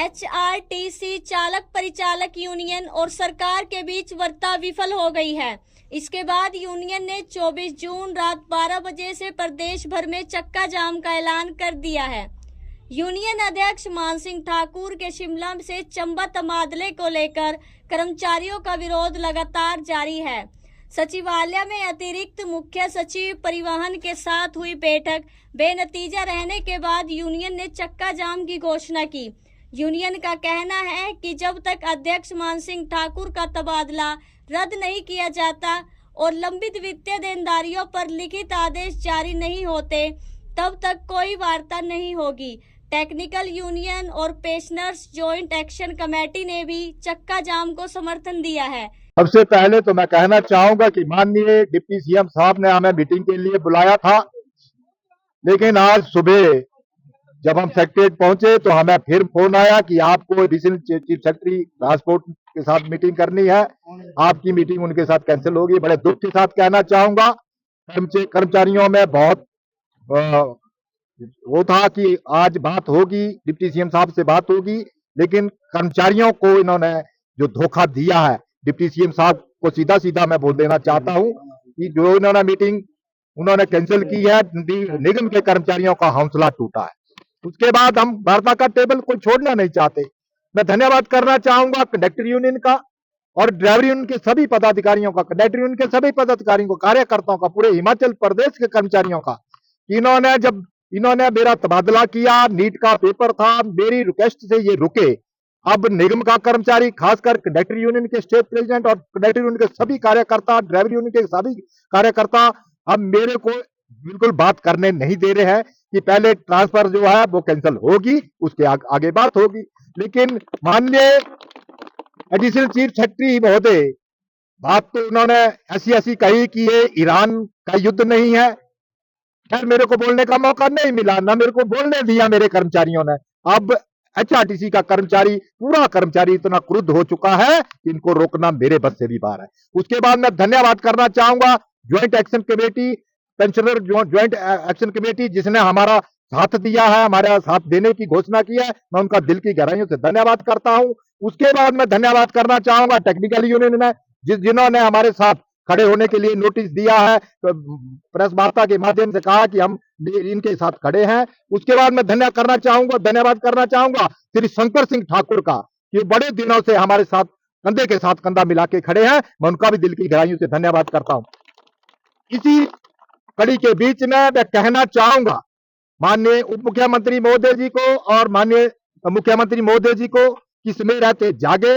HRTC चालक परिचालक union और सरकार के बीच वार्ता विफल हो गई है। इसके बाद यूनियन ने 24 जून रात 12 बजे से प्रदेश भर में चक्का जाम का ऐलान कर दिया है। यूनियन अध्यक्ष मान सिंह ठाकुर के शिमला से चंबा तबादले को लेकर कर्मचारियों का विरोध लगातार जारी है। सचिवालय में अतिरिक्त मुख्य सचिव परिवहन के साथ हुई बैठक बेनतीजा रहने के बाद यूनियन ने चक्का जाम की घोषणा की। यूनियन का कहना है कि जब तक अध्यक्ष मान सिंह ठाकुर का तबादला रद्द नहीं किया जाता और लंबित वित्तीय देनदारियों पर लिखित आदेश जारी नहीं होते, तब तक कोई वार्ता नहीं होगी। टेक्निकल यूनियन और पेंशनर्स जॉइंट एक्शन कमेटी ने भी चक्का जाम को समर्थन दिया है। सबसे पहले तो मैं कहना चाहूंगा कि माननीय डिप्टी सीएम साहब ने हमें मीटिंग के लिए बुलाया था, लेकिन आज सुबह जब हम सेक्रेटरीट पहुंचे तो हमें फिर फोन आया कि आपको एडिशनल चीफ सेक्रेटरी ट्रांसपोर्ट के साथ मीटिंग करनी है, आपकी मीटिंग उनके साथ कैंसिल होगी। बड़े दुख के साथ कहना चाहूंगा, कर्मचारियों में बहुत वो था कि आज बात होगी, डिप्टी सीएम साहब से बात होगी, लेकिन कर्मचारियों को इन्होंने जो धोखा दिया है, डिप्टी सीएम साहब को सीधा सीधा मैं बोल देना चाहता हूं कि जो इन्होंने मीटिंग उन्होंने कैंसिल की है, निगम के कर्मचारियों का हौसला टूटा है। उसके बाद हम वार्ता का टेबल कोई छोड़ना नहीं चाहते। मैं धन्यवाद करना चाहूंगा कंडक्टर यूनियन का और ड्राइवर यूनियन के सभी पदाधिकारियों का, कंडक्टर यूनियन के सभी पदाधिकारियों को, कार्यकर्ताओं का, पूरे हिमाचल प्रदेश के कर्मचारियों का, इन्होंने मेरा तबादला किया। नीट का पेपर था, मेरी रिक्वेस्ट से ये रुके। अब निगम का कर्मचारी, खासकर कंडक्टर यूनियन के स्टेट प्रेसिडेंट और कंडक्टर यूनियन के सभी कार्यकर्ता, ड्राइवर यूनियन के सभी कार्यकर्ता अब मेरे को बिल्कुल बात करने नहीं दे रहे हैं कि पहले ट्रांसफर जो है वो कैंसिल होगी, उसके आगे बात होगी। लेकिन माननीय एडिशनल चीफ सेक्रेटरी महोदय, बात तो उन्होंने ऐसी कही कि ये ईरान का युद्ध नहीं है। खैर, मेरे को बोलने का मौका नहीं मिला, ना मेरे को बोलने दिया मेरे कर्मचारियों ने। अब एचआरटीसी का पूरा कर्मचारी इतना क्रुद्ध हो चुका है कि इनको रोकना मेरे बस से भी बाहर है। उसके बाद मैं धन्यवाद करना चाहूंगा joint action committee, pensioner joint action committee, जिसने हमारा साथ दिया है, हमारा साथ देने की घोषणा की है। मैं उनका दिल की गहराइयों से धन्यवाद करता हूं। उसके बाद मैं धन्यवाद करना चाहूंगा टेक्निकल यूनियन ने, जिन्होंने हमारे साथ खड़े होने के लिए नोटिस दिया है, तो प्रेस वार्ता के माध्यम से कहा कि हम इनके साथ खड़े हैं। उसके बाद मैं धन्यवाद करना चाहूंगा श्री शंकर सिंह ठाकुर का, कि बड़े दिनों से हमारे साथ कंधे के साथ कंधा मिला के खड़े हैं। मैं उनका भी दिल की गहराइयों से धन्यवाद करता हूं। इसी कड़ी के बीच में मैं कहना चाहूंगा माननीय उप मुख्यमंत्री महोदय जी को और माननीय मुख्यमंत्री महोदय जी को कि समय रहते जागे।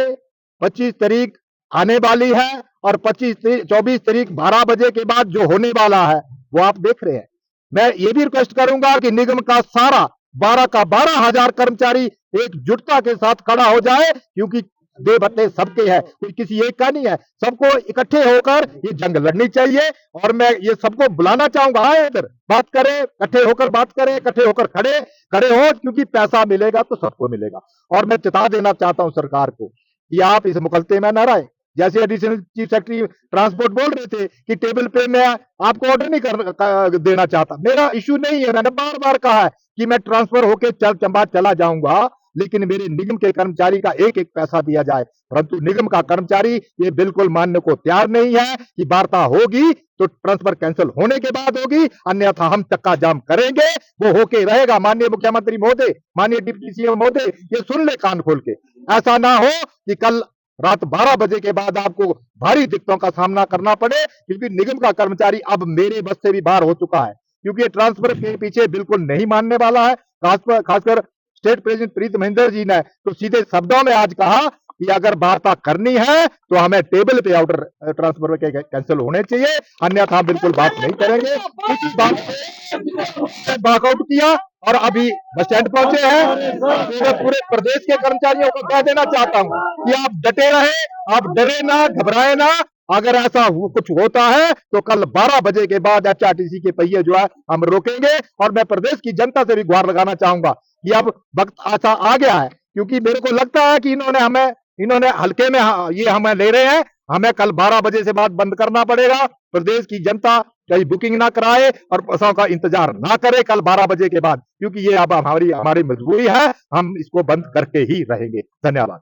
25 तारीख आने वाली है और 24 तारीख 12 बजे के बाद जो होने वाला है वो आप देख रहे हैं। मैं ये भी रिक्वेस्ट करूंगा कि निगम का सारा 12 का 12,000 कर्मचारी एकजुटता के साथ खड़ा हो जाए, क्योंकि दे बत्ते सबके हैं, कोई किसी एक का नहीं है। सबको इकट्ठे होकर ये जंग लड़नी चाहिए। और मैं ये सबको बुलाना चाहूंगा, आए इधर बात करें, इकट्ठे होकर बात करें, इकट्ठे होकर खड़े हो, क्योंकि पैसा मिलेगा तो सबको मिलेगा। और मैं चेता देना चाहता हूं सरकार को कि आप इस मुकलते में न रहे। जैसे एडिशनल चीफ सेक्रेटरी ट्रांसपोर्ट बोल रहे थे कि टेबल पे मैं आपको ऑर्डर नहीं देना चाहता, मेरा इश्यू नहीं है। मैंने बार बार कहा है कि मैं ट्रांसफर होकर चंबा चला जाऊंगा, लेकिन मेरे निगम के कर्मचारी का एक एक पैसा दिया जाए। परंतु निगम का कर्मचारी ये बिल्कुल मानने को तैयार नहीं है कि वार्ता होगी तो ट्रांसफर कैंसिल होने के बाद होगी, अन्यथा हम चक्का जाम करेंगे। वो होके रहेगा। माननीय मुख्यमंत्री महोदय, माननीय डिप्टी सीएम महोदय, ये सुन ले कान खोल के। ऐसा ना हो कि कल रात 12 बजे के बाद आपको भारी दिक्कतों का सामना करना पड़े, क्योंकि निगम का कर्मचारी अब मेरे बस से भी बाहर हो चुका है। क्योंकि ये ट्रांसफर के पीछे बिल्कुल नहीं मानने वाला है। खासकर स्टेट प्रेसिडेंट प्रीत महेंद्र जी ने तो सीधे शब्दों में आज कहा कि अगर वार्ता करनी है तो हमें टेबल पे ऑर्डर ट्रांसफर के कैंसिल होने चाहिए, अन्यथा हम बिल्कुल बात नहीं करेंगे। इसी बात से वॉकआउट किया और अभी बस स्टैंड पहुंचे हैं। तो मैं पूरे प्रदेश के कर्मचारियों को कह देना चाहता हूं कि आप डटे रहे, आप डरे ना, घबराए ना। अगर ऐसा कुछ होता है तो कल 12 बजे के बाद एचआरटीसी के पहिए जो है हम रोकेंगे। और मैं प्रदेश की जनता से भी गुहार लगाना चाहूंगा कि अब वक्त ऐसा आ गया है, क्योंकि मेरे को लगता है कि इन्होंने हल्के में ये हमें ले रहे हैं। हमें कल 12 बजे से बाद बंद करना पड़ेगा। प्रदेश की जनता कहीं बुकिंग ना कराए और बसों का इंतजार ना करे कल 12 बजे के बाद, क्योंकि ये अब हमारी मजबूरी है, हम इसको बंद करके ही रहेंगे। धन्यवाद।